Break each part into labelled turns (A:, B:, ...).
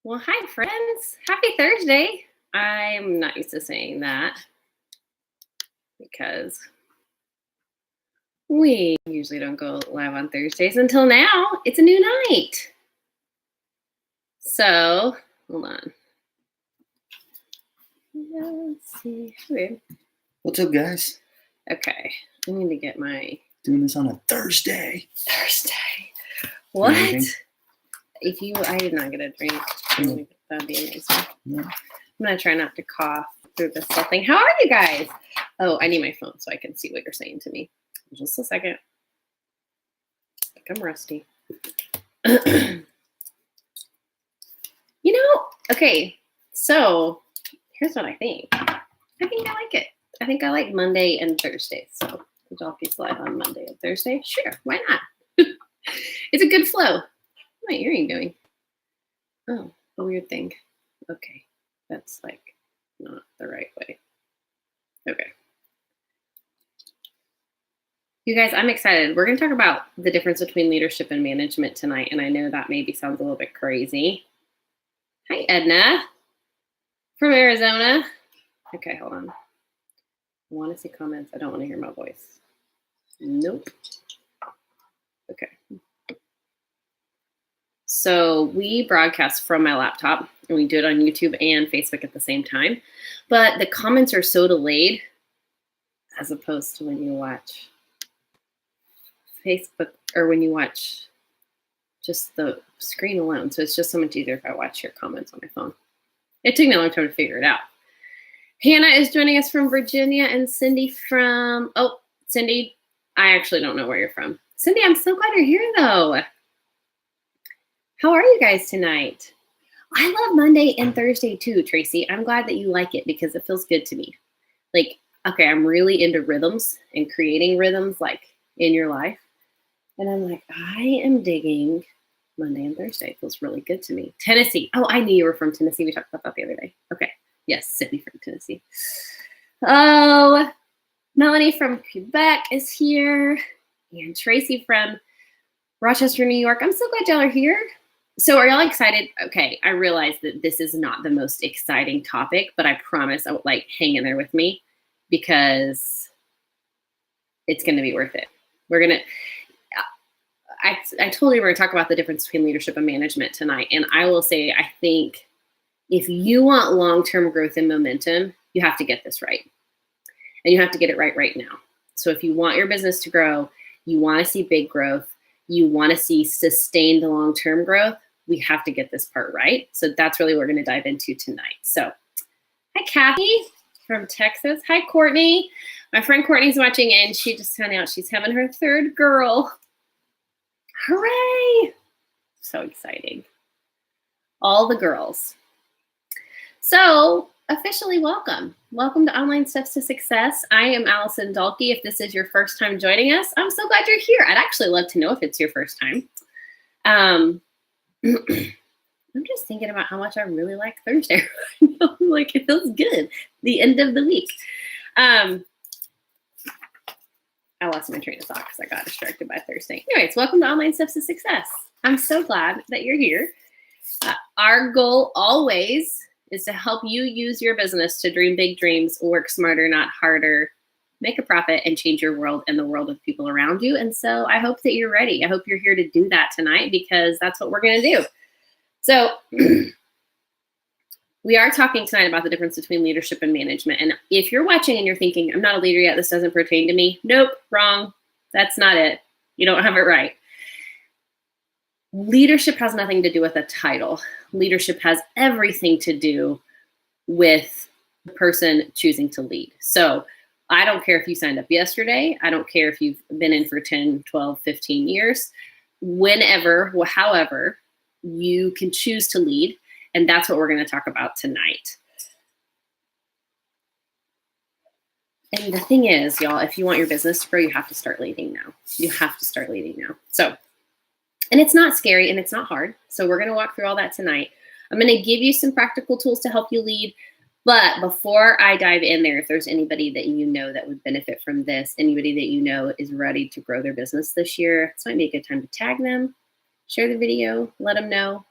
A: Well, hi, friends. Happy Thursday. I'm not used to saying that because we usually don't go live on Thursdays until now. It's a new night. So, hold on. Let's see. Okay.
B: What's up, guys?
A: Okay. I need to get my
B: Doing this on a Thursday.
A: What?
B: Anything?
A: I did not get a drink. That'd be amazing.
B: No.
A: I'm gonna try not to cough through this whole thing. How are you guys? Oh, I need my phone so I can see what you're saying to me. Just a second. I think I'm rusty. Okay, so here's what I think. I think I like it. I think I like Monday and Thursday. So the Dolphins live on Monday and Thursday. Sure, why not? It's a good flow. What's my earring doing? Oh, a weird thing. Okay, that's like not the right way. Okay. You guys, I'm excited. We're going to talk about the difference between leadership and management tonight, and I know that maybe sounds a little bit crazy. Hi, Edna from Arizona. Okay, hold on. I want to see comments. I don't want to hear my voice. Nope. Okay. So we broadcast from my laptop, and we do it on YouTube and Facebook at the same time, but the comments are so delayed as opposed to when you watch Facebook or when you watch just the screen alone. So it's just so much easier if I watch your comments on my phone. It took me a long time to figure it out. Hannah is joining us from Virginia and Cindy from, Cindy, I actually don't know where you're from. Cindy, I'm so glad you're here though. How are you guys tonight? I love Monday and Thursday too, Tracy. I'm glad that you like it because it feels good to me. Like, okay, I'm really into rhythms and creating rhythms like in your life. And I'm like, I am digging Monday and Thursday. It feels really good to me. Tennessee. Oh, I knew you were from Tennessee. We talked about that the other day. Okay. Yes, Sydney from Tennessee. Oh, Melanie from Quebec is here. And Tracy from Rochester, New York. I'm so glad y'all are here. So are y'all excited? Okay, I realize that this is not the most exciting topic, but I promise I would hang in there with me because it's going to be worth it. I told you we're going to talk about the difference between leadership and management tonight. And I will say, I think if you want long-term growth and momentum, you have to get this right. And you have to get it right now. So if you want your business to grow, you want to see big growth, you want to see sustained long-term growth, we have to get this part right. So that's really what we're going to dive into tonight. So hi, Kathy from Texas. Hi, Courtney. My friend Courtney's watching and she just found out she's having her third girl. Hooray! So exciting. All the girls. So officially welcome. Welcome to Online Steps to Success. I am Allison Dalkey. If this is your first time joining us, I'm so glad you're here. I'd actually love to know if it's your first time. I'm just thinking about how much I really like Thursday. It feels good. The end of the week. I lost my train of thought because I got distracted by Thursday. Anyways, welcome to Online Steps to Success. I'm so glad that you're here. Our goal always is to help you use your business to dream big dreams, work smarter, not harder, make a profit, and change your world and the world of people around you. And so I hope that you're ready. I hope you're here to do that tonight because that's what we're going to do. So we are talking tonight about the difference between leadership and management. And if you're watching and you're thinking, I'm not a leader yet, this doesn't pertain to me. Nope, wrong. That's not it. You don't have it right. Leadership has nothing to do with a title. Leadership has everything to do with the person choosing to lead. So I don't care if you signed up yesterday. I don't care if you've been in for 10, 12, 15 years. Whenever, however, you can choose to lead. And that's what we're going to talk about tonight. And the thing is, y'all, if you want your business to grow, you have to start leading now. You have to start leading now. So, and it's not scary and it's not hard. So we're going to walk through all that tonight. I'm going to give you some practical tools to help you lead. But before I dive in there, if there's anybody that you know that would benefit from this, anybody that you know is ready to grow their business this year, this might be a good time to tag them, share the video, let them know,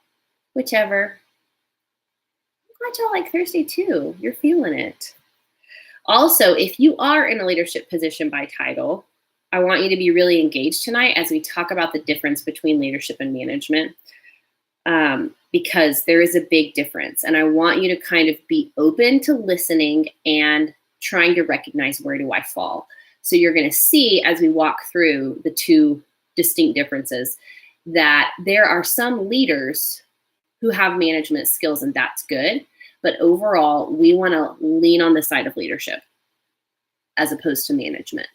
A: whichever. Glad y'all like Thursday too. You're feeling it. Also, if you are in a leadership position by title, I want you to be really engaged tonight as we talk about the difference between leadership and management, because there is a big difference. And I want you to kind of be open to listening and trying to recognize, where do I fall? So you're going to see, as we walk through the two distinct differences, that there are some leaders who have management skills, and that's good. But overall, we want to lean on the side of leadership as opposed to management.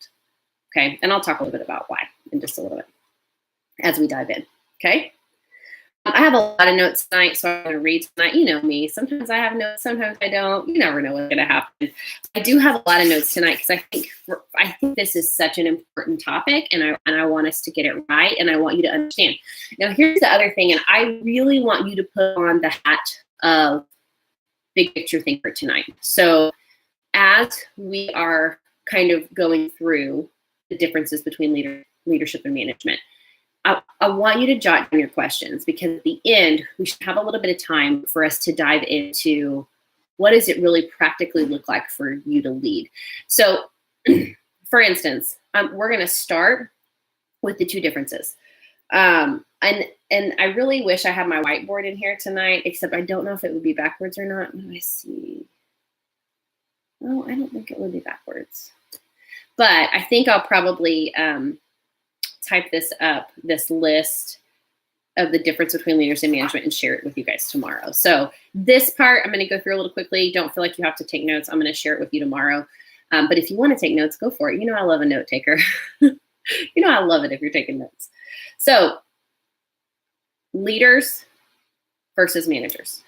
A: Okay. And I'll talk a little bit about why in just a little bit as we dive in. Okay. I have a lot of notes tonight, so I'm going to read tonight. You know me. Sometimes I have notes, sometimes I don't. You never know what's going to happen. I do have a lot of notes tonight because I think this is such an important topic, and I want us to get it right, and I want you to understand. Now, here's the other thing, and I really want you to put on the hat of big picture thinker tonight. So as we are kind of going through the differences between leadership and management, I want you to jot down your questions, because at the end, we should have a little bit of time for us to dive into what does it really practically look like for you to lead. So for instance, we're going to start with the two differences. And I really wish I had my whiteboard in here tonight, except I don't know if it would be backwards or not. Let me see. Oh, I don't think it would be backwards. But I think I'll probably type this up, this list of the difference between leaders and management, and share it with you guys tomorrow. So this part, I'm going to go through a little quickly. Don't feel like you have to take notes. I'm going to share it with you tomorrow. But if you want to take notes, go for it. You know I love a note taker. You know I love it if you're taking notes. So leaders versus managers.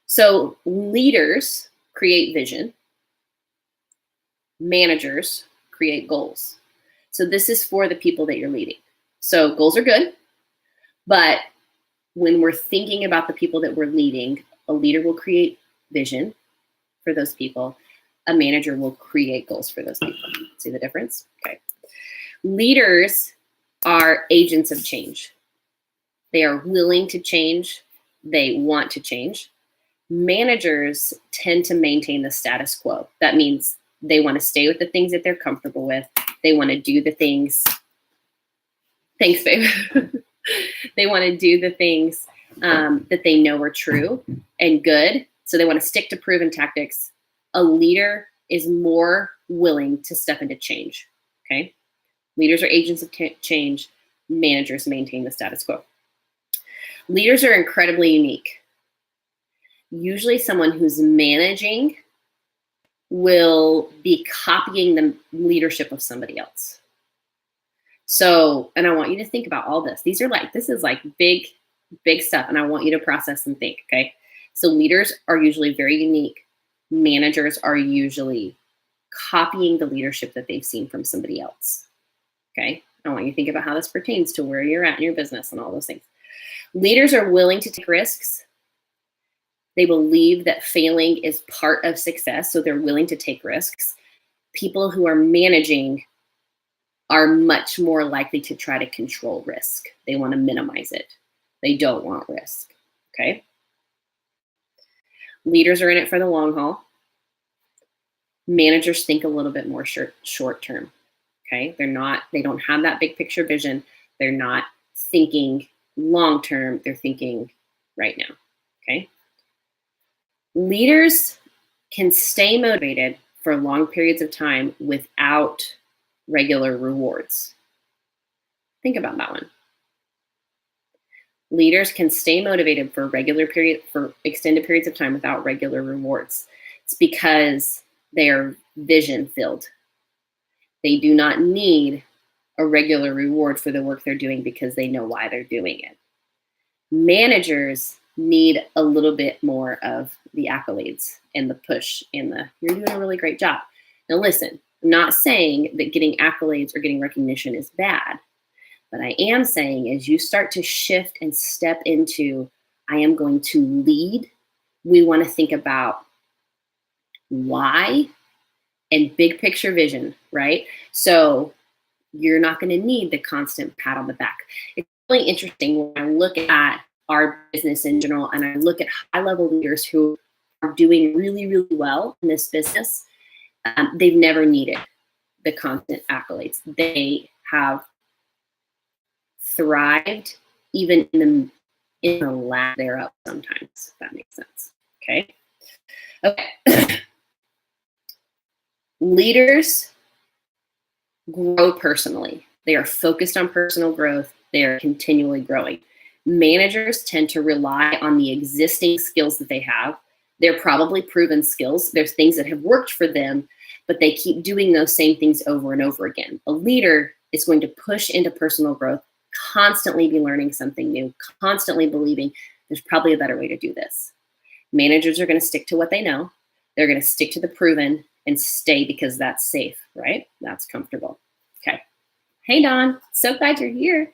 A: So leaders create vision. Managers create goals. So this is for the people that you're leading. So goals are good, but when we're thinking about the people that we're leading, a leader will create vision for those people. A manager will create goals for those people. See the difference? Okay. Leaders are agents of change. They are willing to change. They want to change. Managers tend to maintain the status quo. That means they want to stay with the things that they're comfortable with. They want to do the things. Thanks, babe. They want to do the things that they know are true and good. So they want to stick to proven tactics. A leader is more willing to step into change. Okay. Leaders are agents of change. Managers maintain the status quo. Leaders are incredibly unique. Usually someone who's managing will be copying the leadership of somebody else. So, and I want you to think about all this. This is like big stuff, and I want you to process and think, okay? So leaders are usually very unique. Managers are usually copying the leadership that they've seen from somebody else, okay? I want you to think about how this pertains to where you're at in your business and all those things. Leaders are willing to take risks. They believe that failing is part of success, so they're willing to take risks. People who are managing are much more likely to try to control risk. They want to minimize it. They don't want risk, okay? Leaders are in it for the long haul. Managers think a little bit more short term, okay? They don't have that big picture vision. They're not thinking long term. They're thinking right now, okay? Leaders can stay motivated for long periods of time without regular rewards. Think about that one. Leaders can stay motivated for extended periods of time without regular rewards. It's because they are vision filled. They do not need a regular reward for the work they're doing because they know why they're doing it. Managers need a little bit more of the accolades and the push and you're doing a really great job. Now listen, I'm not saying that getting accolades or getting recognition is bad. But I am saying as you start to shift and step into, I am going to lead, we want to think about why and big picture vision, right? So you're not going to need the constant pat on the back. It's really interesting when I look at our business in general and I look at high-level leaders who doing really, really well in this business, they've never needed the constant accolades. They have thrived even in the lack thereof sometimes, if that makes sense. Okay. Leaders grow personally. They are focused on personal growth. They are continually growing. Managers tend to rely on the existing skills that they have. They're probably proven skills. There's things that have worked for them, but they keep doing those same things over and over again. A leader is going to push into personal growth, constantly be learning something new, constantly believing there's probably a better way to do this. Managers are going to stick to what they know. They're going to stick to the proven and stay because that's safe, right? That's comfortable. Okay. Hey, Don. So glad you're here.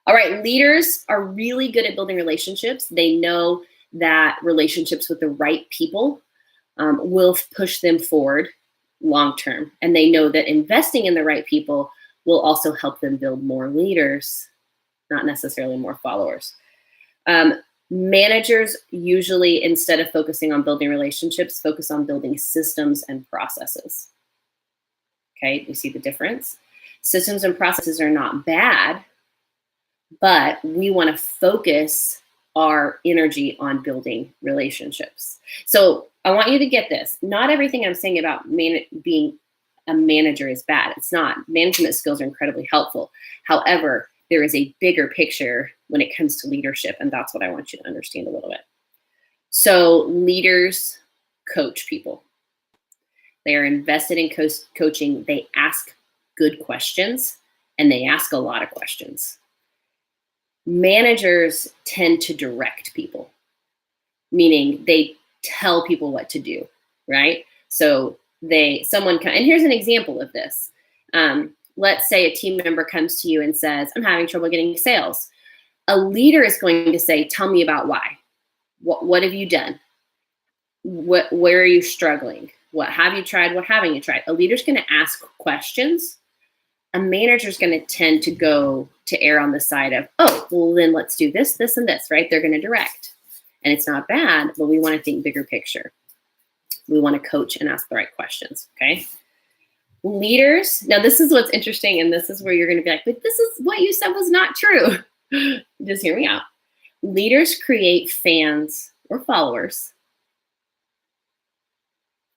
A: All right. Leaders are really good at building relationships. They know that relationships with the right people will push them forward long term. And they know that investing in the right people will also help them build more leaders, not necessarily more followers. Managers usually, instead of focusing on building relationships, focus on building systems and processes. Okay, you see the difference? Systems and processes are not bad, but we want to focus our energy on building relationships. So I want you to get this. Not everything I'm saying about being a manager is bad. It's not. Management skills are incredibly helpful. However, there is a bigger picture when it comes to leadership, and that's what I want you to understand a little bit. So leaders coach people. They are invested in coaching. They ask good questions, and they ask a lot of questions. Managers tend to direct people, meaning they tell people what to do, right? So and here's an example of this. Let's say a team member comes to you and says, I'm having trouble getting sales. A leader is going to say, tell me about why. What have you done? Where are you struggling? What have you tried? What haven't you tried? A leader's going to ask questions. A manager's going to tend to go to err on the side of, oh, well, then let's do this, this, and this, right? They're going to direct. And it's not bad, but we want to think bigger picture. We want to coach and ask the right questions, okay? Leaders, now this is what's interesting, and this is where you're going to be like, but this is what you said was not true. Just hear me out. Leaders create fans or followers,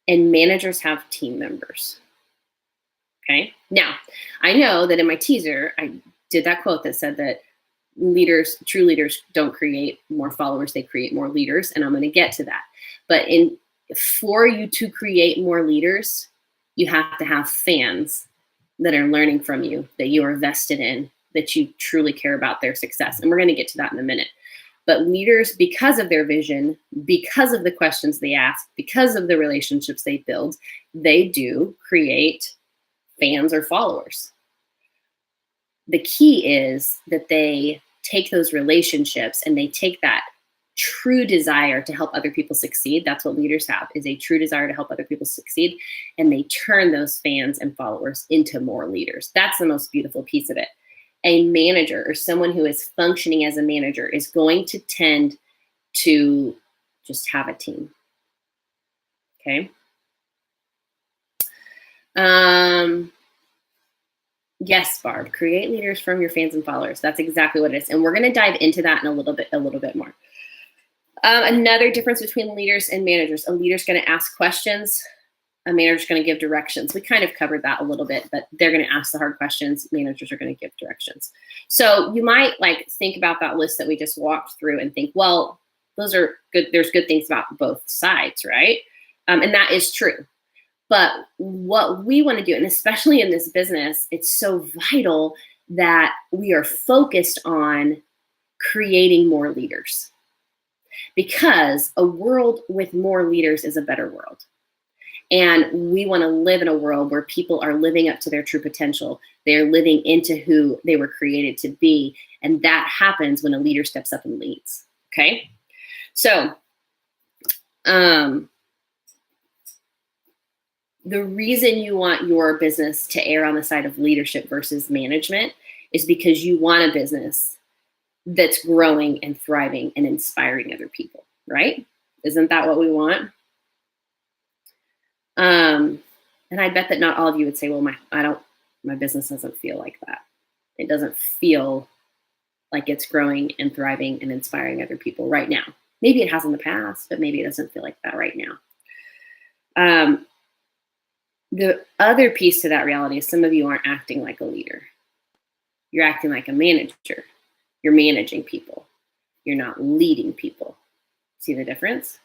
A: and managers have team members. Okay. Now, I know that in my teaser, I did that quote that said that true leaders don't create more followers, they create more leaders, and I'm going to get to that. But for you to create more leaders, you have to have fans that are learning from you, that you are vested in, that you truly care about their success. And we're going to get to that in a minute. But leaders, because of their vision, because of the questions they ask, because of the relationships they build, they do create fans or followers. The key is that they take those relationships and they take that true desire to help other people succeed. That's what leaders have, is a true desire to help other people succeed. And they turn those fans and followers into more leaders. That's the most beautiful piece of it. A manager or someone who is functioning as a manager is going to tend to just have a team. Okay. Yes, Barb, create leaders from your fans and followers. That's exactly what it is. And we're going to dive into that in a little bit more. Another difference between leaders and managers. A leader's going to ask questions. A manager's going to give directions. We kind of covered that a little bit, but they're going to ask the hard questions. Managers are going to give directions. So you might think about that list that we just walked through and think, well, those are good. There's good things about both sides, right? And that is true. But what we want to do, and especially in this business, it's so vital that we are focused on creating more leaders. Because a world with more leaders is a better world. And we want to live in a world where people are living up to their true potential. They're living into who they were created to be. And that happens when a leader steps up and leads. Okay? So, the reason you want your business to err on the side of leadership versus management is because you want a business that's growing and thriving and inspiring other people, right? Isn't that what we want? And I bet that not all of you would say, well, my business doesn't feel like that. It doesn't feel like it's growing and thriving and inspiring other people right now. Maybe it has in the past, but maybe it doesn't feel like that right now. The other piece to that reality is some of you aren't acting like a leader. You're acting like a manager. You're managing people. You're not leading people. See the difference?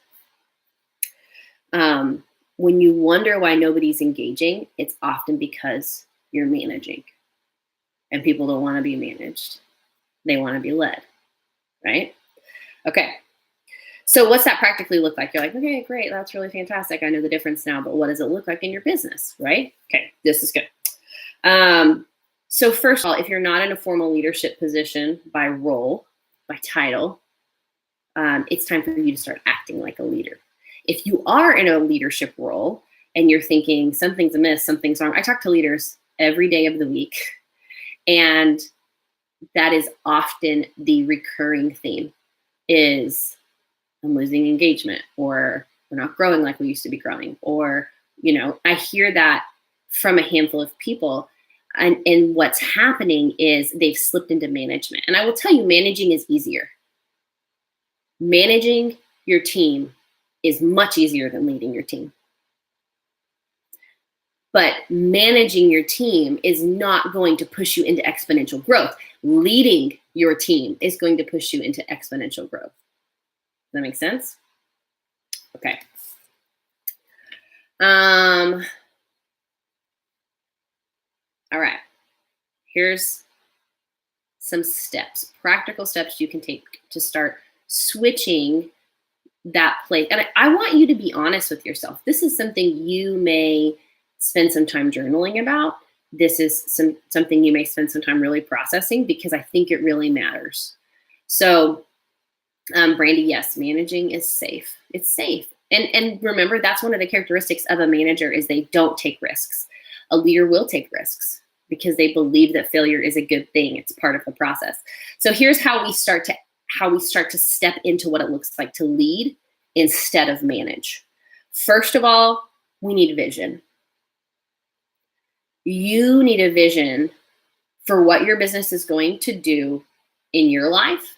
A: When you wonder why nobody's engaging, it's often because you're managing. And people don't want to be managed. They want to be led, right? Okay. So what's that practically look like? You're like, okay, great. That's really fantastic. I know the difference now, but what does it look like in your business, right? Okay, this is good. So first of all, if you're not in a formal leadership position by role, by title, it's time for you to start acting like a leader. If you are in a leadership role and you're thinking something's amiss, something's wrong, I talk to leaders every day of the week, and that is often the recurring theme is I'm losing engagement, or we're not growing like we used to be growing, or, I hear that from a handful of people. And what's happening is they've slipped into management. And I will tell you, managing is easier. Managing your team is much easier than leading your team. But managing your team is not going to push you into exponential growth. Leading your team is going to push you into exponential growth. Does that make sense? Okay. All right. Here's some steps, practical steps you can take to start switching that place. And I want you to be honest with yourself. This is something you may spend some time journaling about. This is something you may spend some time really processing, because I think it really matters. So, Brandy, yes, managing is safe. It's safe. And remember, that's one of the characteristics of a manager is they don't take risks. A leader will take risks because they believe that failure is a good thing. It's part of the process. So here's how we start to step into what it looks like to lead instead of manage. First of all, we need vision. You need a vision for what your business is going to do in your life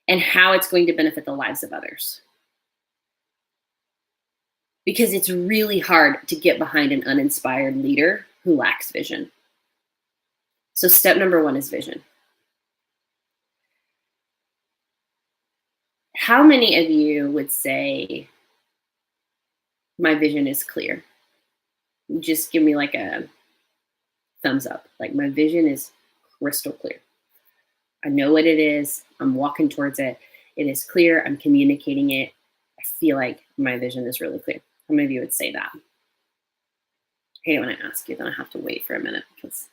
A: and how it's going to benefit the lives of others. Because it's really hard to get behind an uninspired leader who lacks vision. So step number 1 is vision. How many of you would say, my vision is clear? Just give me like a thumbs up. Like, my vision is crystal clear. I know what it is. I'm walking towards it. It is clear. I'm communicating it. I feel like my vision is really clear. How many of you would say that? I hate it when I ask you, then I have to wait for a minute because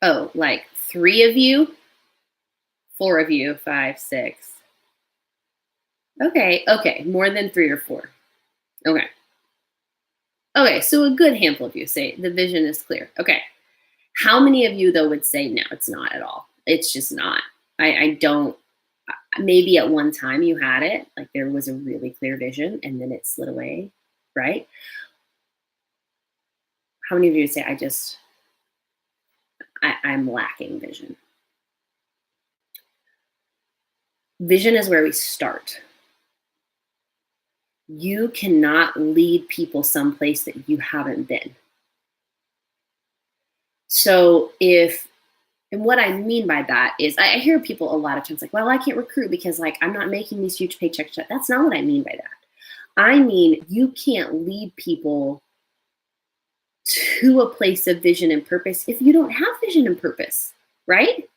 A: oh, like 3 of you, 4 of you, 5, 6. Okay, more than 3 or 4. Okay, so a good handful of you say the vision is clear. Okay, how many of you, though, would say, no, it's not at all? It's just not. I don't, maybe at one time you had it, like there was a really clear vision and then it slid away, right? How many of you would say, I'm lacking vision? Vision is where we start. You cannot lead people someplace that you haven't been. So and what I mean by that is I hear people a lot of times like, well, I can't recruit because like I'm not making these huge paychecks. That's not what I mean by that. I mean, you can't lead people to a place of vision and purpose if you don't have vision and purpose, right?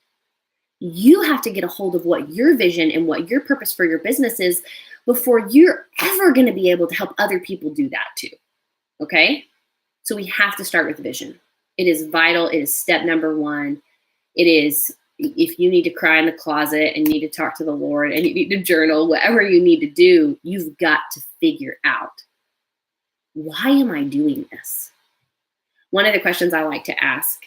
A: You have to get a hold of what your vision and what your purpose for your business is before you're ever going to be able to help other people do that too. Okay? So we have to start with vision. It is vital. It is step number 1. It is, if you need to cry in the closet and you need to talk to the Lord and you need to journal, whatever you need to do, you've got to figure out, why am I doing this? One of the questions I like to ask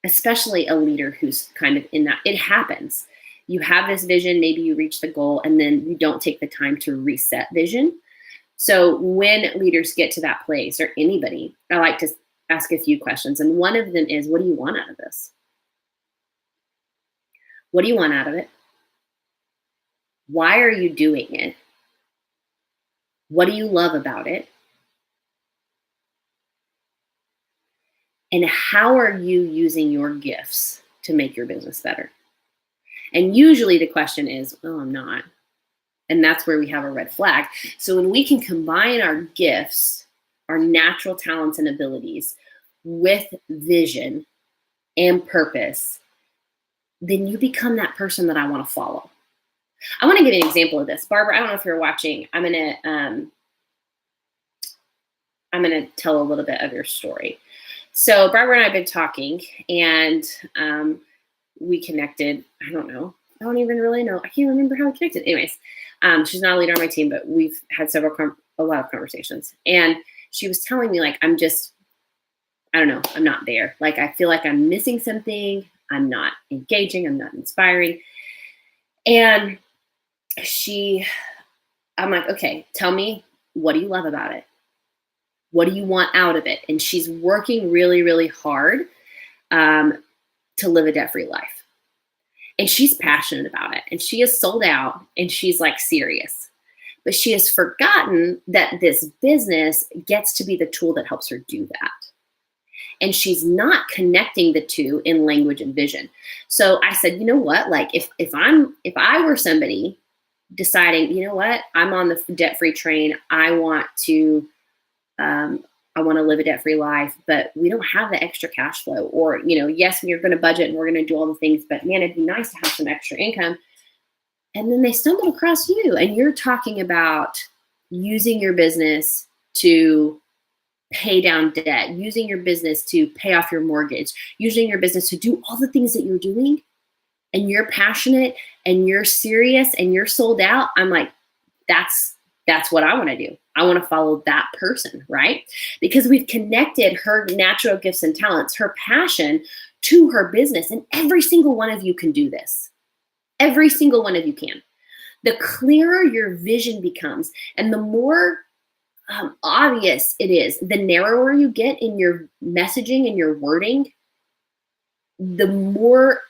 A: especially a leader who's kind of in that. It happens. You have this vision, maybe you reach the goal, and then you don't take the time to reset vision. So when leaders get to that place, or anybody, I like to ask a few questions. And one of them is, what do you want out of this? What do you want out of it? Why are you doing it? What do you love about it? And how are you using your gifts to make your business better? And usually the question is, oh, I'm not. And that's where we have a red flag. So when we can combine our gifts, our natural talents and abilities with vision and purpose, then you become that person that I want to follow. I want to give an example of this. Barbara, I don't know if you're watching. I'm gonna tell a little bit of your story. So Barbara and I have been talking, and we connected. I don't even really know. I can't remember how we connected. Anyways, she's not a leader on my team, but we've had a lot of conversations. And she was telling me, like, I don't know, I'm not there. Like, I feel like I'm missing something. I'm not engaging. I'm not inspiring. And I'm like, okay, tell me, what do you love about it? What do you want out of it? And she's working really, really hard to live a debt-free life. And she's passionate about it. And she is sold out, and she's like serious. But she has forgotten that this business gets to be the tool that helps her do that. And she's not connecting the two in language and vision. So I said, you know what? Like, if I were somebody deciding, you know what, I'm on the debt-free train, I want to live a debt-free life, but we don't have the extra cash flow. Or, yes, we're going to budget and we're going to do all the things, but man, it'd be nice to have some extra income. And then they stumble across you, and you're talking about using your business to pay down debt, using your business to pay off your mortgage, using your business to do all the things that you're doing, and you're passionate and you're serious and you're sold out. I'm like, that's what I want to do. I want to follow that person, right? Because we've connected her natural gifts and talents, her passion, to her business. And every single one of you can do this. Every single one of you can. The clearer your vision becomes, and the more obvious it is, the narrower you get in your messaging and your wording, the more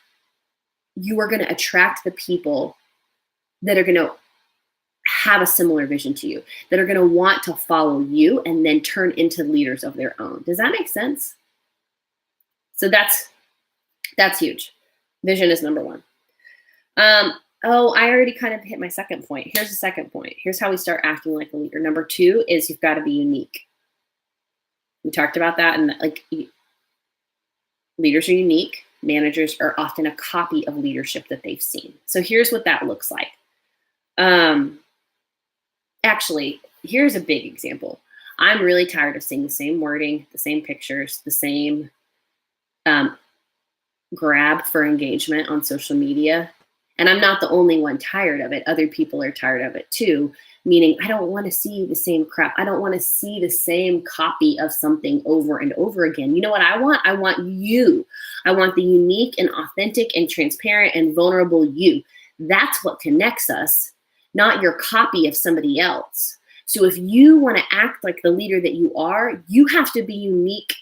A: you are going to attract the people that are going to have a similar vision to you, that are going to want to follow you and then turn into leaders of their own. Does that make sense? So that's huge. Vision is number one. I already kind of hit my second point. Here's the second point. Here's how we start acting like a leader. Number two is you've got to be unique. We talked about that, and leaders are unique. Managers are often a copy of leadership that they've seen. So here's what that looks like. Actually, here's a big example. I'm really tired of seeing the same wording, the same pictures, the same grab for engagement on social media. And I'm not the only one tired of it. Other people are tired of it too, meaning I don't want to see the same crap. I don't want to see the same copy of something over and over again. You know what I want? I want you. I want the unique and authentic and transparent and vulnerable you. That's what connects us, not your copy of somebody else. So if you want to act like the leader that you are, you have to be unique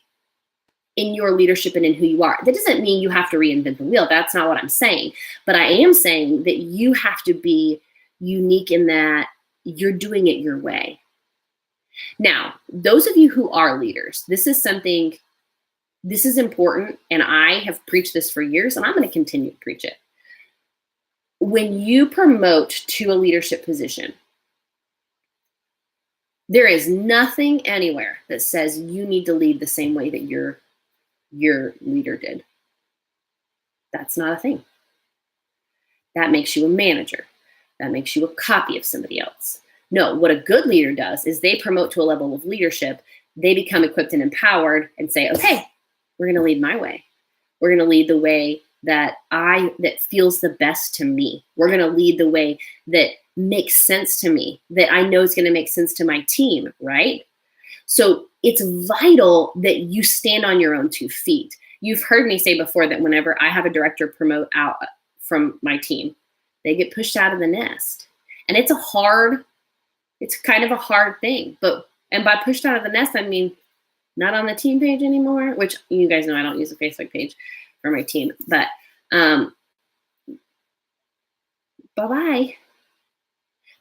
A: in your leadership and in who you are. That doesn't mean you have to reinvent the wheel. That's not what I'm saying. But I am saying that you have to be unique in that you're doing it your way. Now, those of you who are leaders, this is important, and I have preached this for years, and I'm going to continue to preach it. When you promote to a leadership position, there is nothing anywhere that says you need to lead the same way that your leader did. That's not a thing. That makes you a manager. That makes you a copy of somebody else. No, what a good leader does is they promote to a level of leadership. They become equipped and empowered and say, okay, we're going to lead my way. We're going to lead the way that feels the best to me. We're going to lead the way that makes sense to me, that I know is going to make sense to my team, right? So it's vital that you stand on your own 2 feet. You've heard me say before that whenever I have a director promote out from my team, they get pushed out of the nest. And it's kind of a hard thing. And by pushed out of the nest, I mean not on the team page anymore, which you guys know I don't use a Facebook page for my team. But bye-bye.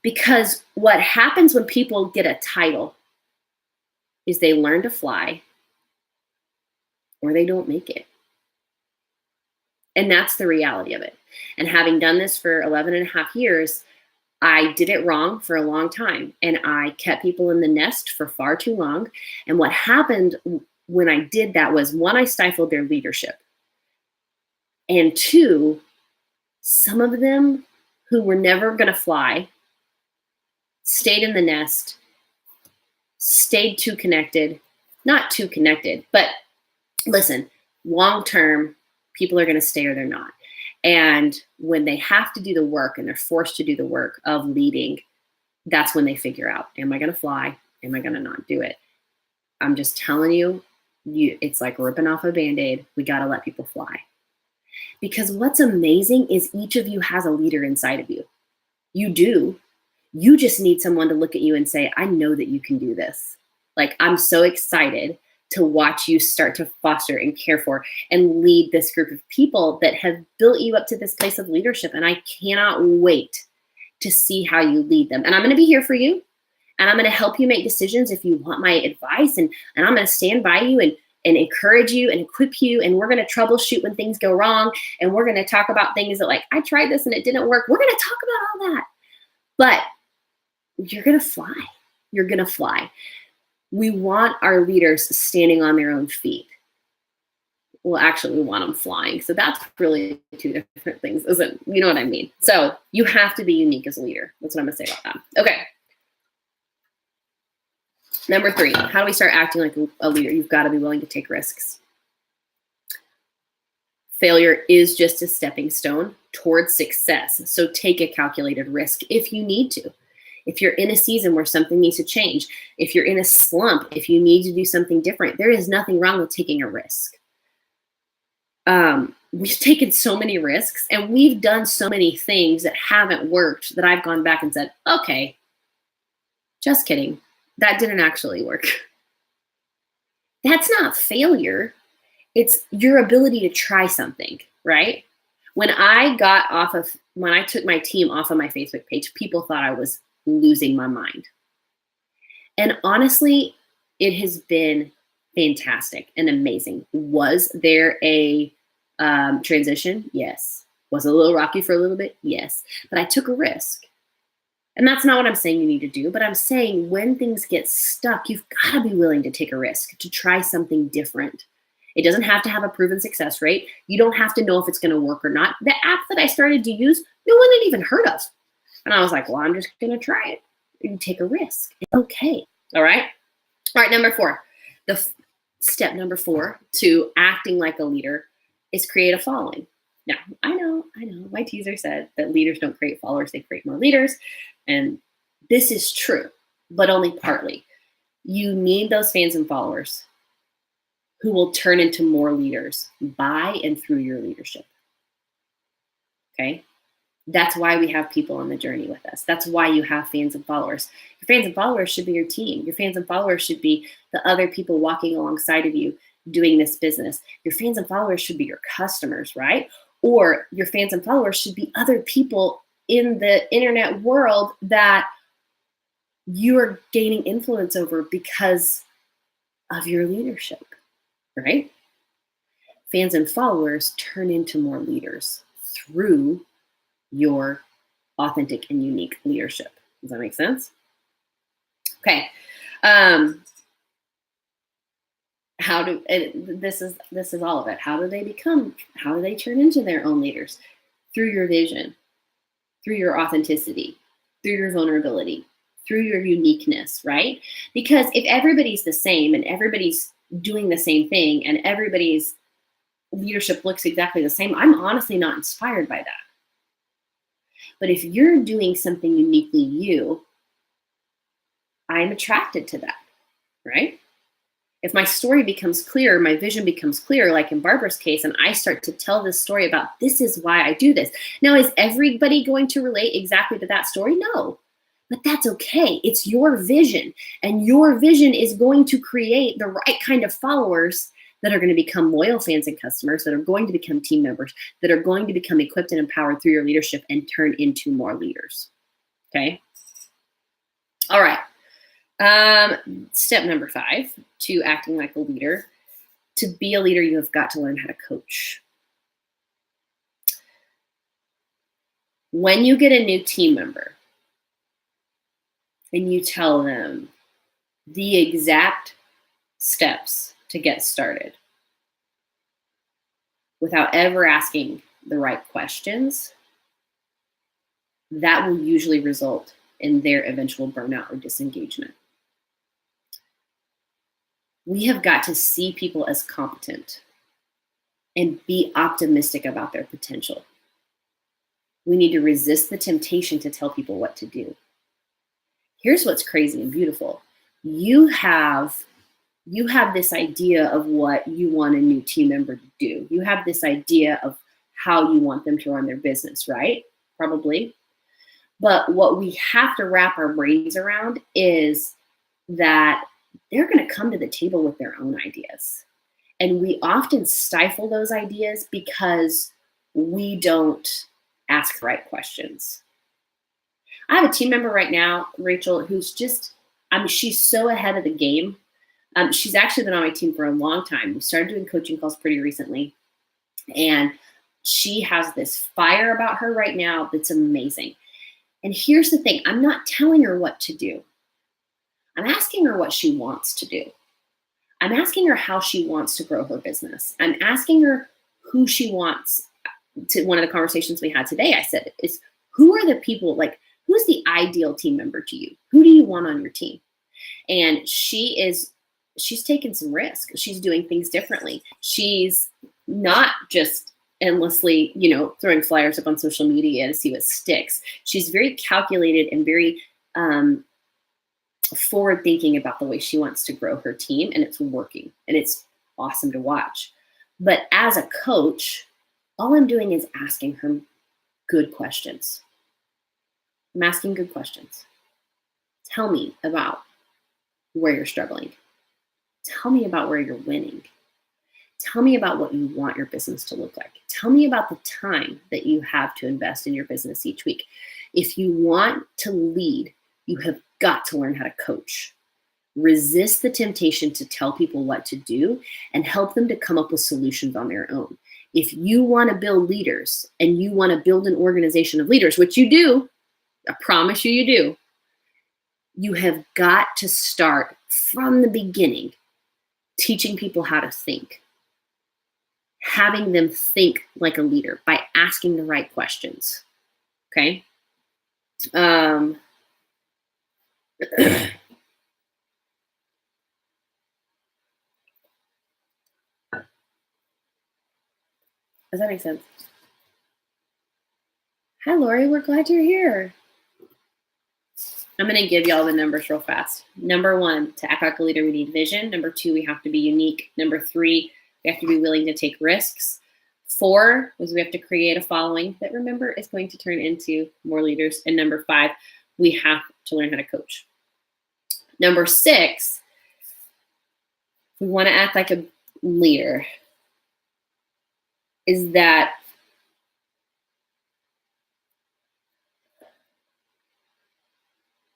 A: Because what happens when people get a title is they learn to fly or they don't make it. And that's the reality of it. And having done this for 11 and a half years, I did it wrong for a long time. And I kept people in the nest for far too long. And what happened when I did that was, one, I stifled their leadership. And two, some of them who were never going to fly stayed in the nest, stayed too connected, not too connected, but listen, long-term, people are going to stay or they're not. And when they have to do the work and they're forced to do the work of leading, that's when they figure out, am I going to fly? Am I going to not do it? I'm just telling you, it's like ripping off a Band-Aid. We got to let people fly. Because what's amazing is each of you has a leader inside of you. You do. You just need someone to look at you and say, I know that you can do this. Like, I'm so excited to watch you start to foster and care for and lead this group of people that have built you up to this place of leadership. And I cannot wait to see how you lead them. And I'm going to be here for you. And I'm going to help you make decisions if you want my advice. And I'm going to stand by you and encourage you and equip you. And we're going to troubleshoot when things go wrong. And we're going to talk about things that, like, I tried this and it didn't work. We're going to talk about all that. But you're going to fly. You're going to fly. We want our leaders standing on their own feet. Well, actually, we want them flying. So that's really two different things, isn't? You know what I mean? So you have to be unique as a leader. That's what I'm going to say about that. Okay. Number 3, how do we start acting like a leader? You've got to be willing to take risks. Failure is just a stepping stone towards success. So take a calculated risk if you need to. If you're in a season where something needs to change, if you're in a slump, if you need to do something different, there is nothing wrong with taking a risk. We've taken so many risks and we've done so many things that haven't worked that I've gone back and said, okay, just kidding. That didn't actually work. That's not failure. It's your ability to try something, right? When I took my team off of my Facebook page, people thought I was losing my mind. And honestly, it has been fantastic and amazing. Was there a transition? Yes. Was it a little rocky for a little bit? Yes. But I took a risk. And that's not what I'm saying you need to do, but I'm saying when things get stuck, you've got to be willing to take a risk, to try something different. It doesn't have to have a proven success rate. You don't have to know if it's going to work or not. The app that I started to use, no one had even heard of. And I was like, well, I'm just going to try it. You take a risk. It's okay. All right. All right. Number 4, step number 4 to acting like a leader is create a following. Now, I know, my teaser said that leaders don't create followers, they create more leaders. And this is true, but only partly. You need those fans and followers who will turn into more leaders by and through your leadership. Okay? That's why we have people on the journey with us. That's why you have fans and followers. Your fans and followers should be your team. Your fans and followers should be the other people walking alongside of you doing this business. Your fans and followers should be your customers, right? Or your fans and followers should be other people in the internet world that you're gaining influence over because of your leadership, right? Fans and followers turn into more leaders through your authentic and unique leadership. Does that make sense? Okay. This is all of it. How do they turn into their own leaders? Through your vision, through your authenticity, through your vulnerability, through your uniqueness, right? Because if everybody's the same and everybody's doing the same thing and everybody's leadership looks exactly the same, I'm honestly not inspired by that. But if you're doing something uniquely you, I'm attracted to that, right? If my story becomes clear, my vision becomes clear, like in Barbara's case, and I start to tell this story about this is why I do this. Now, is everybody going to relate exactly to that story? No, but that's okay. It's your vision, and your vision is going to create the right kind of followers that are going to become loyal fans and customers, that are going to become team members, that are going to become equipped and empowered through your leadership and turn into more leaders. Okay. All right. Step number 5 to acting like a leader. To be a leader, you have got to learn how to coach. When you get a new team member and you tell them the exact steps to get started without ever asking the right questions, that will usually result in their eventual burnout or disengagement. We have got to see people as competent and be optimistic about their potential. We need to resist the temptation to tell people what to do. Here's what's crazy and beautiful. You have this idea of what you want a new team member to do. You have this idea of how you want them to run their business, right? Probably. But what we have to wrap our brains around is that they're going to come to the table with their own ideas. And we often stifle those ideas because we don't ask the right questions. I have a team member right now, Rachel, who's just, she's so ahead of the game. She's actually been on my team for a long time. We started doing coaching calls pretty recently. And she has this fire about her right now that's amazing. And here's the thing, I'm not telling her what to do. I'm asking her what she wants to do. I'm asking her how she wants to grow her business. I'm asking her who she wants to. One of the conversations we had today, I said, is who are the people, like, who's the ideal team member to you? Who do you want on your team? And she's taken some risk. She's doing things differently. She's not just endlessly, throwing flyers up on social media to see what sticks. She's very calculated and very forward thinking about the way she wants to grow her team, and it's working, and it's awesome to watch. But as a coach, all I'm doing is asking her good questions. I'm asking good questions. Tell me about where you're struggling. Tell me about where you're winning. Tell me about what you want your business to look like. Tell me about the time that you have to invest in your business each week. If you want to lead, you have got to learn how to coach. Resist the temptation to tell people what to do and help them to come up with solutions on their own. If you want to build leaders and you want to build an organization of leaders, which you do, I promise you do, you have got to start from the beginning teaching people how to think. Having them think like a leader by asking the right questions. Okay? Does that make sense? Hi, Lori. We're glad you're here. I'm going to give y'all the numbers real fast. Number 1, to act like a leader, we need vision. Number 2, we have to be unique. Number 3, we have to be willing to take risks. 4 is we have to create a following that, remember, is going to turn into more leaders. And number 5, we have to learn how to coach. Number 6, we want to act like a leader, is that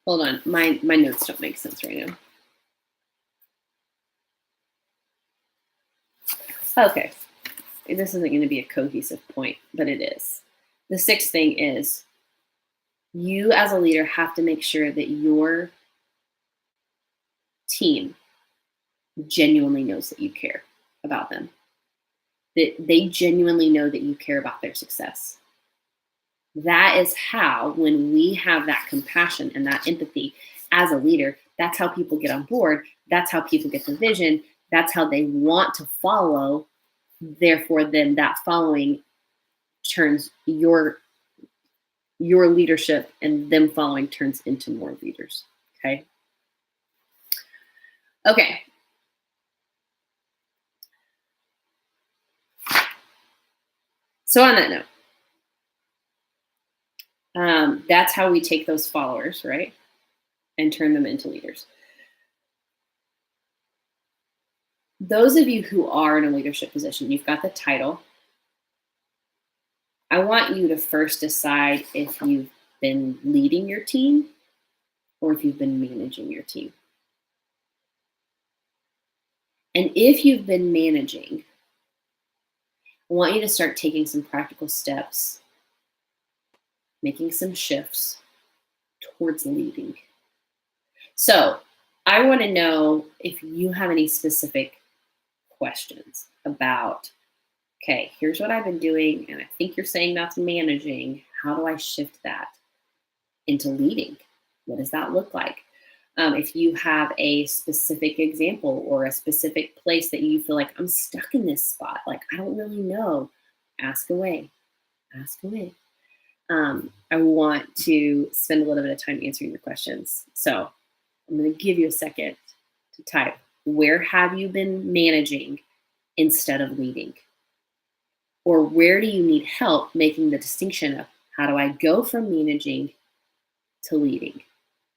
A: hold on, my notes don't make sense right now. Okay, this isn't going to be a cohesive point, but it is. The 6th thing is you as a leader have to make sure that your team genuinely knows that you care about them, that they genuinely know that you care about their success. That is how, when we have that compassion and that empathy as a leader, that's how people get on board. That's how people get the vision. That's how they want to follow. Therefore, then that following turns your leadership, and them following turns into more leaders. Okay. So on that note, that's how we take those followers, right? And turn them into leaders. Those of you who are in a leadership position, you've got the title. I want you to first decide if you've been leading your team or if you've been managing your team. And if you've been managing, I want you to start taking some practical steps, making some shifts towards leading. So I want to know if you have any specific questions about, okay, here's what I've been doing, and I think you're saying that's managing. How do I shift that into leading? What does that look like? If you have a specific example or a specific place that you feel like I'm stuck in this spot, like I don't really know, ask away. Ask away. I want to spend a little bit of time answering your questions. So I'm going to give you a second to type, where have you been managing instead of leading? Or where do you need help making the distinction of how do I go from managing to leading?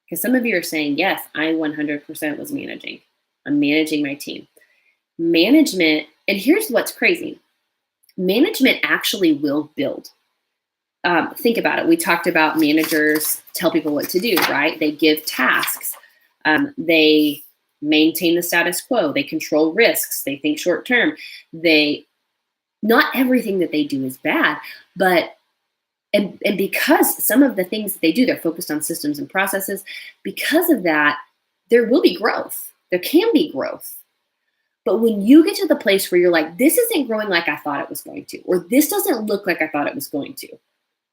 A: Because some of you are saying, yes, I 100% was managing. I'm managing my team. Management, and here's what's crazy. Management actually will build. Think about it. We talked about managers tell people what to do, right? They give tasks. They maintain the status quo. They control risks. They think short term. Not everything that they do is bad, but and because some of the things that they do, they're focused on systems and processes. Because of that, there will be growth. There can be growth. But when you get to the place where you're like, this isn't growing like I thought it was going to, or this doesn't look like I thought it was going to,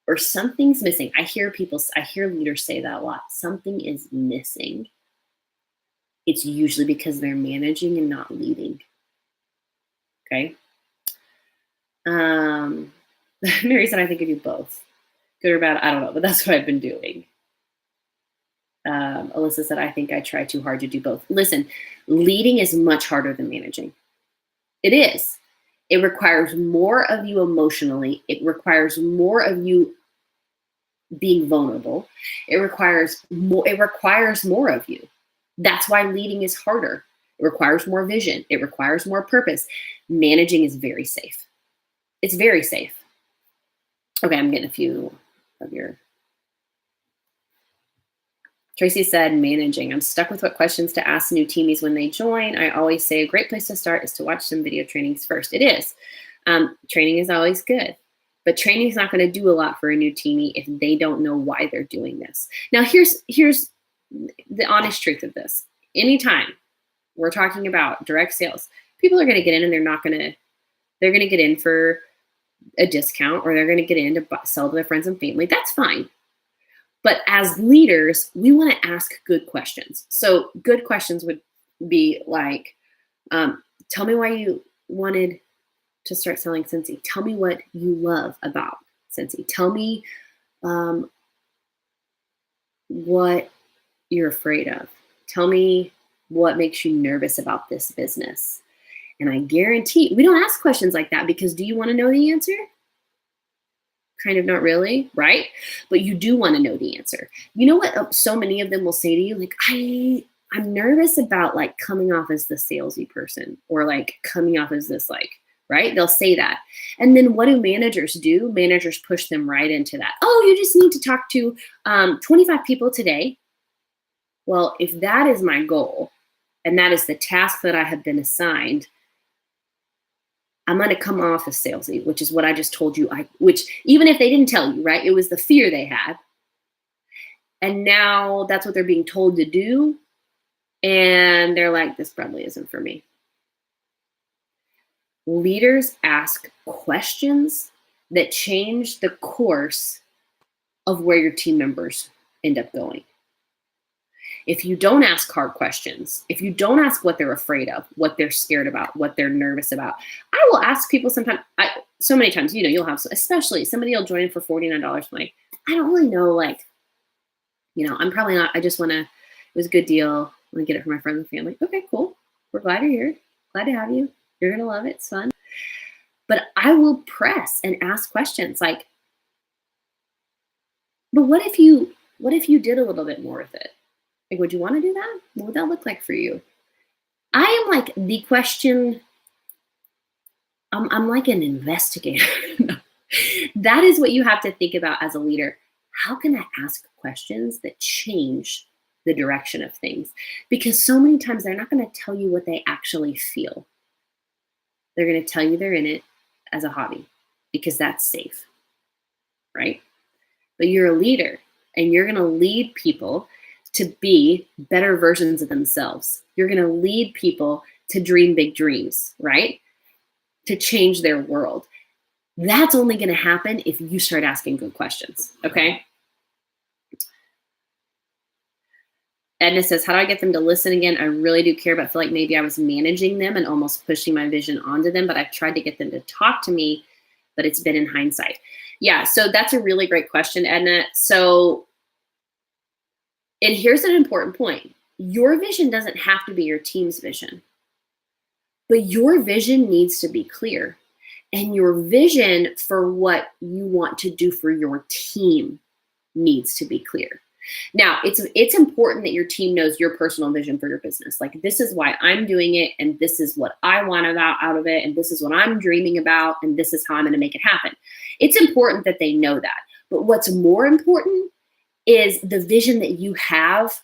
A: or something's missing. I hear leaders say that a lot. Something is missing. It's usually because they're managing and not leading. Okay. Mary said, I think I do both. Good or bad, I don't know, but that's what I've been doing. Alyssa said, I think I try too hard to do both. Listen, leading is much harder than managing. It is. It requires more of you emotionally. It requires more of you being vulnerable. It requires more of you. That's why leading is harder. It requires more vision. It requires more purpose. Managing is very safe. It's very safe. Okay, I'm getting a few of your. Tracy said, managing. I'm stuck with what questions to ask new teamies when they join. I always say a great place to start is to watch some video trainings first. It is. Training is always good. But training is not going to do a lot for a new teamie if they don't know why they're doing this. Now, here's the honest truth of this. Anytime we're talking about direct sales, people are going to get in and they're going to get in for a discount, or they're going to get in to sell to their friends and family. That's fine. But as leaders, we want to ask good questions. So good questions would be like, tell me why you wanted to start selling Scentsy. Tell me what you love about Scentsy. Tell me what you're afraid of. Tell me what makes you nervous about this business. And I guarantee we don't ask questions like that because do you want to know the answer? Kind of not really, right? But you do want to know the answer. You know what? So many of them will say to you, like, I'm nervous about like coming off as the salesy person, or like coming off as this, like, right? They'll say that. And then what do managers do? Managers push them right into that. Oh, you just need to talk to 25 people today. Well, if that is my goal, and that is the task that I have been assigned, I'm going to come off as salesy, which is what I just told you. Which even if they didn't tell you, right? It was the fear they had. And now that's what they're being told to do. And they're like, this probably isn't for me. Leaders ask questions that change the course of where your team members end up going. If you don't ask hard questions, if you don't ask what they're afraid of, what they're scared about, what they're nervous about, I will ask people sometimes, so many times, you'll have, especially somebody will join in for $49. Like, I don't really know, like, I'm probably not, I just want to, it was a good deal. I want to get it for my friends and family. Okay, cool. We're glad you're here. Glad to have you. You're going to love it. It's fun. But I will press and ask questions like, but what if you did a little bit more with it? Like, would you want to do that? What would that look like for you? I am like the question. I'm like an investigator. That is what you have to think about as a leader. How can I ask questions that change the direction of things? Because so many times they're not going to tell you what they actually feel. They're going to tell you they're in it as a hobby because that's safe, right? But you're a leader and you're going to lead people to be better versions of themselves. You're going to lead people to dream big dreams, right? To change their world. That's only going to happen if you start asking good questions, okay? Edna says, how do I get them to listen again? I really do care, but I feel like maybe I was managing them and almost pushing my vision onto them, but I've tried to get them to talk to me, but it's been in hindsight. Yeah, so that's a really great question, Edna. So, and here's an important point. Your vision doesn't have to be your team's vision, but your vision needs to be clear. And your vision for what you want to do for your team needs to be clear. Now, it's important that your team knows your personal vision for your business. Like, this is why I'm doing it, and this is what I want out of it, and this is what I'm dreaming about, and this is how I'm going to make it happen. It's important that they know that. But what's more important is the vision that you have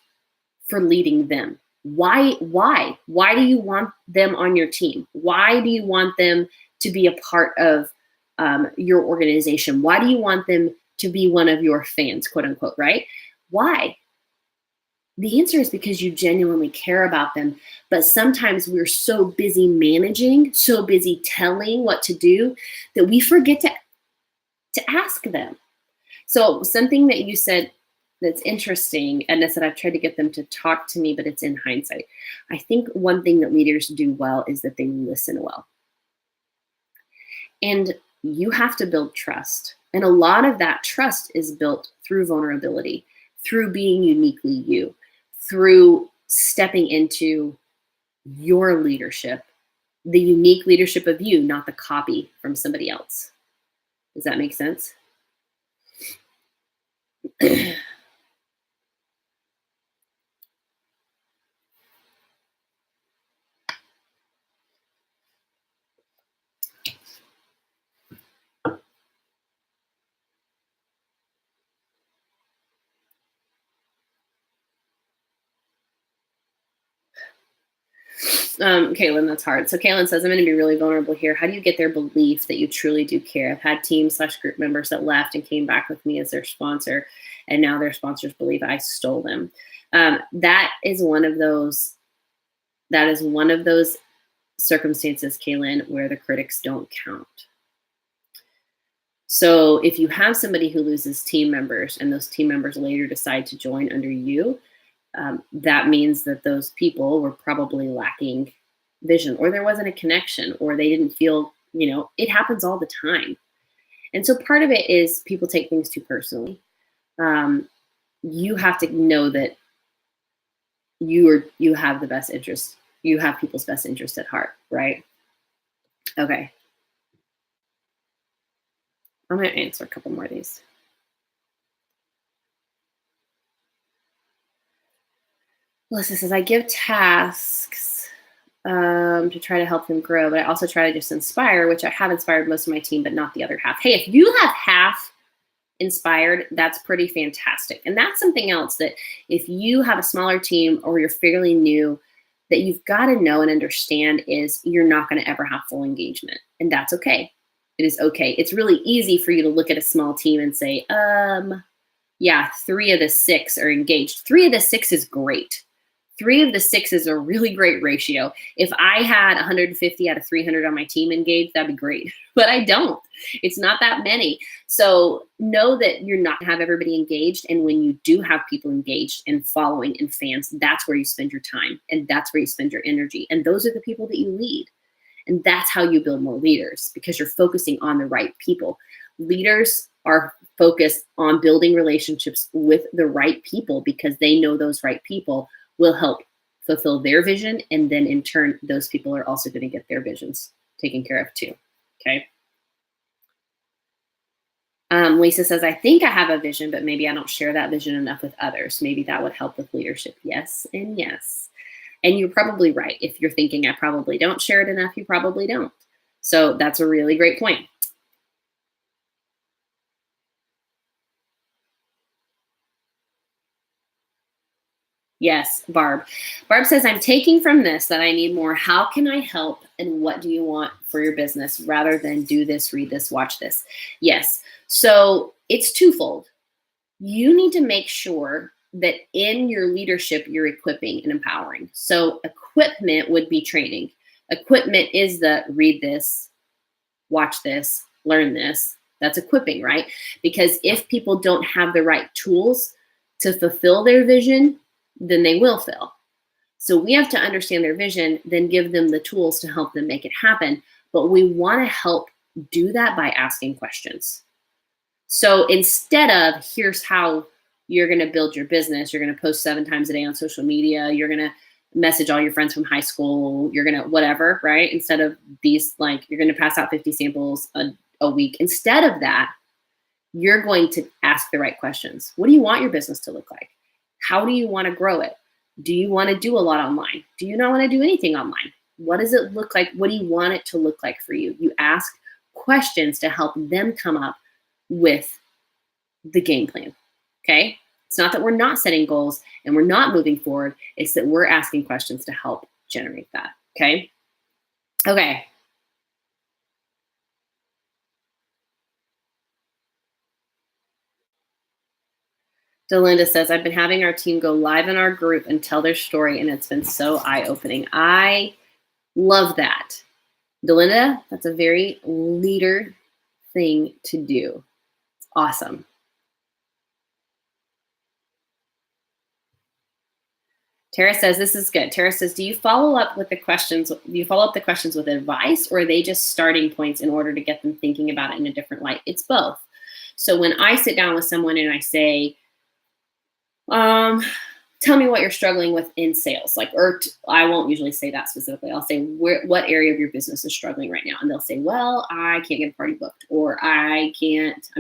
A: for leading them. Why? Why do you want them on your team? Why do you want them to be a part of your organization? Why do you want them to be one of your fans, quote unquote, right? Why? The answer is because you genuinely care about them. But sometimes we're so busy managing, so busy telling what to do, that we forget to ask them. So something that you said that's interesting, and I said I've tried to get them to talk to me, but it's in hindsight. I think one thing that leaders do well is that they listen well. And you have to build trust. And a lot of that trust is built through vulnerability, through being uniquely you, through stepping into your leadership, the unique leadership of you, not the copy from somebody else. Does that make sense? Kaylin, that's hard. So Kaylin says, I'm going to be really vulnerable here. How do you get their belief that you truly do care? I've had team/group members that left and came back with me as their sponsor, and now their sponsors believe I stole them. That is one of those circumstances, Kaylin, where the critics don't count. So if you have somebody who loses team members and those team members later decide to join under you, that means that those people were probably lacking vision, or there wasn't a connection, or they didn't feel, it happens all the time. And so part of it is people take things too personally. You have to know that you have the best interest. You have people's best interest at heart, right? Okay. I'm going to answer a couple more of these. Melissa says, I give tasks to try to help them grow, but I also try to just inspire, which I have inspired most of my team, but not the other half. Hey, if you have half inspired, that's pretty fantastic. And that's something else that if you have a smaller team or you're fairly new, that you've got to know and understand is you're not going to ever have full engagement. And that's okay. It is okay. It's really easy for you to look at a small team and say, yeah, 3 of the 6 are engaged. 3 of the 6 is great. 3 of the 6 is a really great ratio. If I had 150 out of 300 on my team engaged, that'd be great. But I don't. It's not that many. So know that you're not going to have everybody engaged. And when you do have people engaged and following and fans, that's where you spend your time. And that's where you spend your energy. And those are the people that you lead. And that's how you build more leaders, because you're focusing on the right people. Leaders are focused on building relationships with the right people because they know those right people will help fulfill their vision. And then in turn, those people are also going to get their visions taken care of too. Okay. Lisa says, I think I have a vision, but maybe I don't share that vision enough with others. Maybe that would help with leadership. Yes and yes. And you're probably right. If you're thinking I probably don't share it enough, you probably don't. So that's a really great point. Yes, Barb. Barb says, I'm taking from this that I need more. How can I help? And what do you want for your business rather than do this, read this, watch this? Yes. So it's twofold. You need to make sure that in your leadership, you're equipping and empowering. So equipment would be training. Equipment is the read this, watch this, learn this. That's equipping, right? Because if people don't have the right tools to fulfill their vision, then they will fail. So we have to understand their vision, then give them the tools to help them make it happen. But we want to help do that by asking questions. So instead of here's how you're going to build your business, you're going to post 7 times a day on social media, you're going to message all your friends from high school, you're going to whatever, right? Instead of these, like you're going to pass out 50 samples a week. Instead of that, you're going to ask the right questions. What do you want your business to look like? How do you want to grow it? Do you want to do a lot online? Do you not want to do anything online? What does it look like? What do you want it to look like for you? You ask questions to help them come up with the game plan. Okay. It's not that we're not setting goals and we're not moving forward. It's that we're asking questions to help generate that. Okay. Okay. Delinda says, I've been having our team go live in our group and tell their story, and it's been so eye-opening. I love that. Delinda, that's a very leader thing to do. It's awesome. Tara says, this is good. Tara says, do you follow up the questions with advice, or are they just starting points in order to get them thinking about it in a different light? It's both. So when I sit down with someone and I say, tell me what you're struggling with in sales. I won't usually say that specifically. I'll say, what area of your business is struggling right now? And they'll say, well, I can't get a party booked, or I'm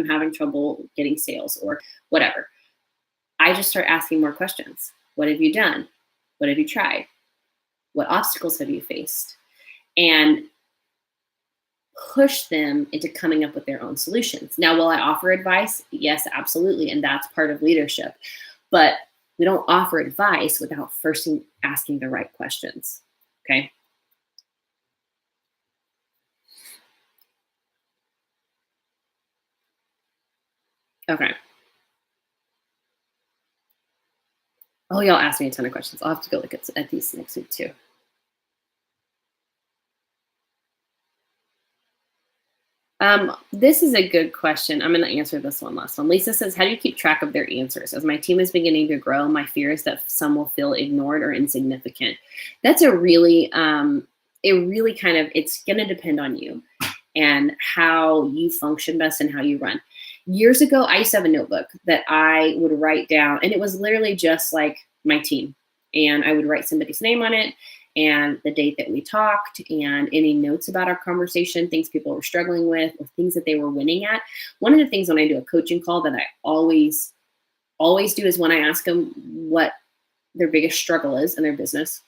A: having trouble getting sales, or whatever. I just start asking more questions. What have you done? What have you tried? What obstacles have you faced? And push them into coming up with their own solutions. Now, will I offer advice? Yes, absolutely. And that's part of leadership. But we don't offer advice without first asking the right questions. Okay. Okay. Oh, y'all asked me a ton of questions. I'll have to go look at these next week too. This is a good question. I'm going to answer this one last one. Lisa says, how do you keep track of their answers? As my team is beginning to grow, my fear is that some will feel ignored or insignificant. That's a really, it's going to depend on you and how you function best and how you run. Years ago, I used to have a notebook that I would write down, and it was literally just like my team. And I would write somebody's name on it and the date that we talked and any notes about our conversation, things people were struggling with or things that they were winning at. One of the things when I do a coaching call that I always do is when I ask them what their biggest struggle is in their business.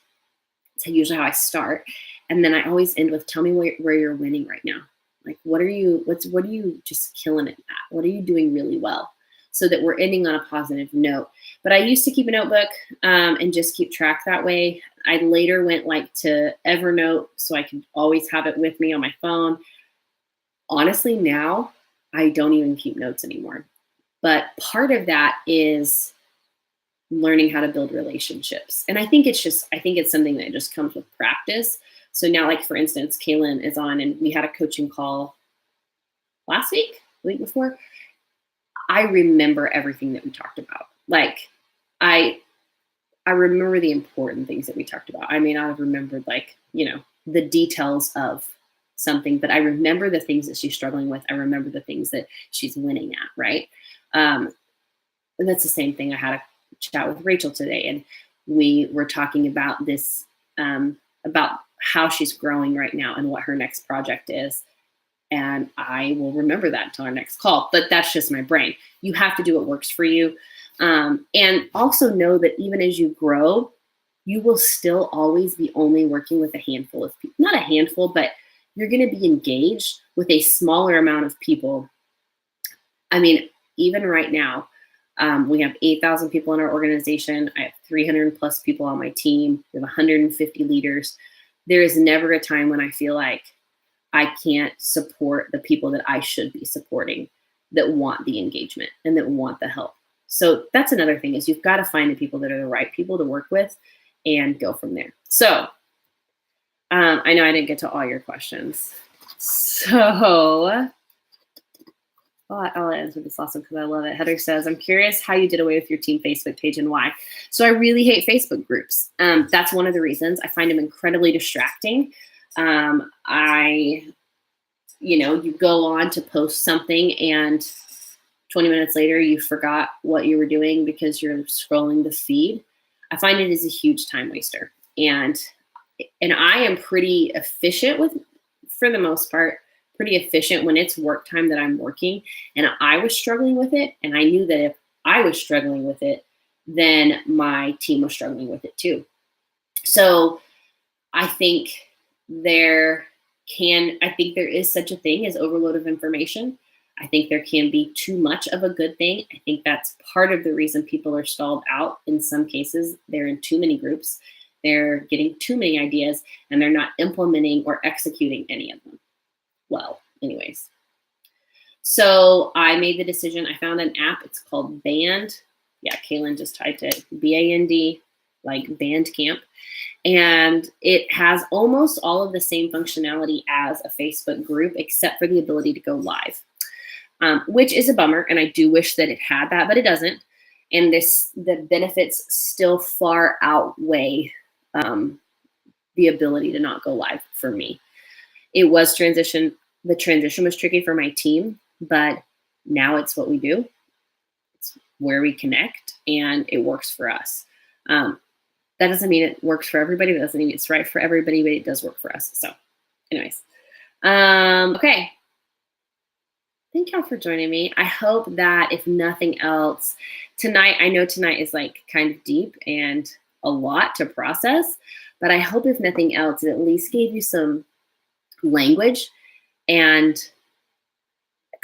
A: It's usually how I start. And then I always end with, tell me where you're winning right now. Like, what are you just killing it at? What are you doing really well? So that we're ending on a positive note. But I used to keep a notebook and just keep track that way. I later went to Evernote so I could always have it with me on my phone. Honestly, now I don't even keep notes anymore. But part of that is learning how to build relationships. And I think it's something that just comes with practice. So now, for instance, Kaylin is on and we had a coaching call last week, the week before. I remember everything that we talked about. I remember the important things that we talked about. I may not have remembered the details of something, but I remember the things that she's struggling with. I remember the things that she's winning at, right? And that's the same thing. I had a chat with Rachel today, and we were talking about this, about how she's growing right now and what her next project is. And I will remember that until our next call. But that's just my brain. You have to do what works for you. And also know that even as you grow, you will still always be only working with a handful of people. Not a handful, but you're going to be engaged with a smaller amount of people. I mean, even right now, we have 8,000 people in our organization. I have 300 plus people on my team. We have 150 leaders. There is never a time when I feel like I can't support the people that I should be supporting, that want the engagement and that want the help. So that's another thing, is you've got to find the people that are the right people to work with and go from there. So I know I didn't get to all your questions. So I'll answer this last one because I love it. Heather says, I'm curious how you did away with your team Facebook page and why. So I really hate Facebook groups. That's one of the reasons. I find them incredibly distracting. You go on to post something and 20 minutes later, you forgot what you were doing because you're scrolling the feed. I find it is a huge time waster. And I am pretty efficient for the most part, pretty efficient when it's work time that I'm working. And I was struggling with it. And I knew that if I was struggling with it, then my team was struggling with it too. So I think there is such a thing as overload of information. I think there can be too much of a good thing. I think that's part of the reason people are stalled out. In some cases, they're in too many groups. They're getting too many ideas and they're not implementing or executing any of them. Well, anyways. So I made the decision. I found an app. It's called Band. Yeah, Kaylin just typed it. BAND, like Bandcamp. And it has almost all of the same functionality as a Facebook group, except for the ability to go live, which is a bummer. And I do wish that it had that, but it doesn't. And the benefits still far outweigh the ability to not go live for me. It was transition. The transition was tricky for my team, but now it's what we do. It's where we connect and it works for us. That doesn't mean it works for everybody. That doesn't mean it's right for everybody, but it does work for us. So anyways, okay. Thank y'all for joining me. I hope that if nothing else tonight, I know tonight is like kind of deep and a lot to process, but I hope if nothing else, it at least gave you some language and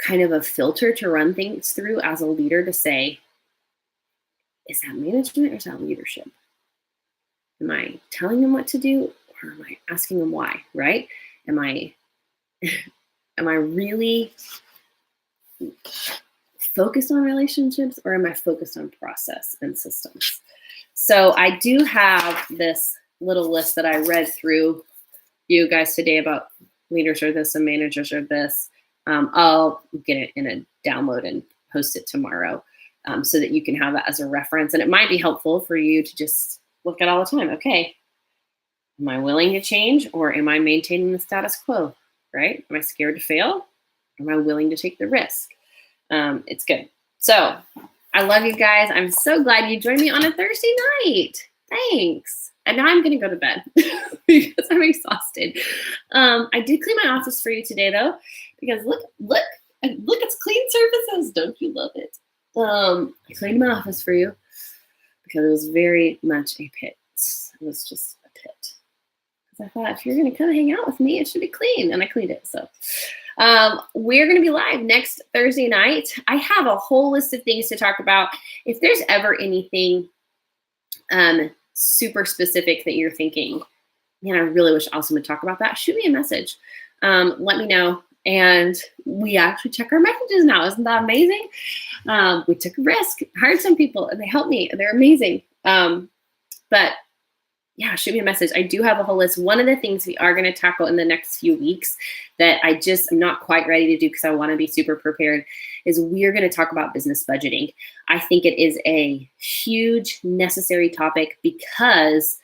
A: kind of a filter to run things through as a leader to say, is that management or is that leadership? Am I telling them what to do or am I asking them why, right? Am I really focused on relationships or am I focused on process and systems? So I do have this little list that I read through you guys today about leaders are this and managers are this. I'll get it in a download and post it tomorrow so that you can have that as a reference. And it might be helpful for you to just look at all the time. Okay, am I willing to change or am I maintaining the status quo, right? Am I scared to fail? Am I willing to take the risk? It's good. So I love you guys. I'm so glad you joined me on a Thursday night. Thanks. And now I'm going to go to bed because I'm exhausted. I did clean my office for you today, though, because look, it's clean surfaces. Don't you love it? I cleaned my office for you because it was very much a pit. It was just a pit. Because I thought if you're going to come hang out with me, it should be clean. And I cleaned it. So we're going to be live next Thursday night. I have a whole list of things to talk about. If there's ever anything super specific that you're thinking, man, I really wish Allison would talk about that, shoot me a message. Let me know. And we actually check our messages now. Isn't that amazing? We took a risk, hired some people, and they helped me. They're amazing. But yeah, shoot me a message. I do have a whole list. One of the things we are going to tackle in the next few weeks that I'm not quite ready to do because I want to be super prepared is we're going to talk about business budgeting. I think it is a huge necessary topic because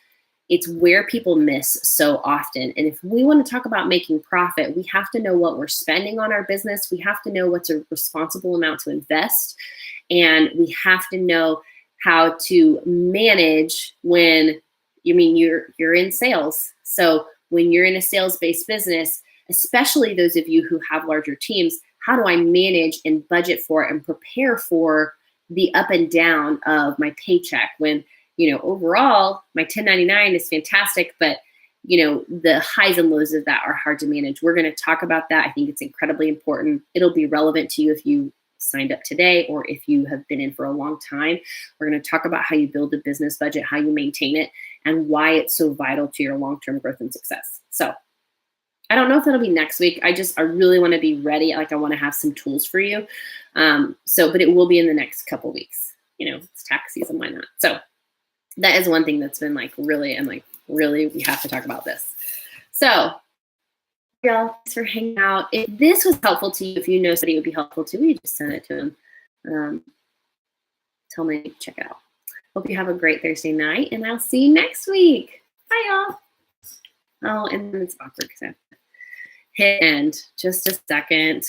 A: it's where people miss so often. And if we want to talk about making profit, we have to know what we're spending on our business. We have to know what's a responsible amount to invest. And we have to know how to manage when you're in sales. So when you're in a sales-based business, especially those of you who have larger teams, how do I manage and budget for and prepare for the up and down of my paycheck when, overall my 1099 is fantastic, but the highs and lows of that are hard to manage. We're going to talk about that. I think it's incredibly important. It'll be relevant to you if you signed up today or if you have been in for a long time. We're going to talk about how you build a business budget, how you maintain it, and why it's so vital to your long-term growth and success. So I don't know if that'll be next week. I really want to be ready. Like I want to have some tools for you. But it will be in the next couple weeks. It's tax season, why not? So that is one thing that's been really, we have to talk about this. So y'all, thanks for hanging out. If this was helpful to you, if you know somebody it would be helpful to, you just send it to them. Tell me to check it out. Hope you have a great Thursday night, and I'll see you next week. Bye, y'all. Oh, and then it's awkward because I have to hit end. Just a second.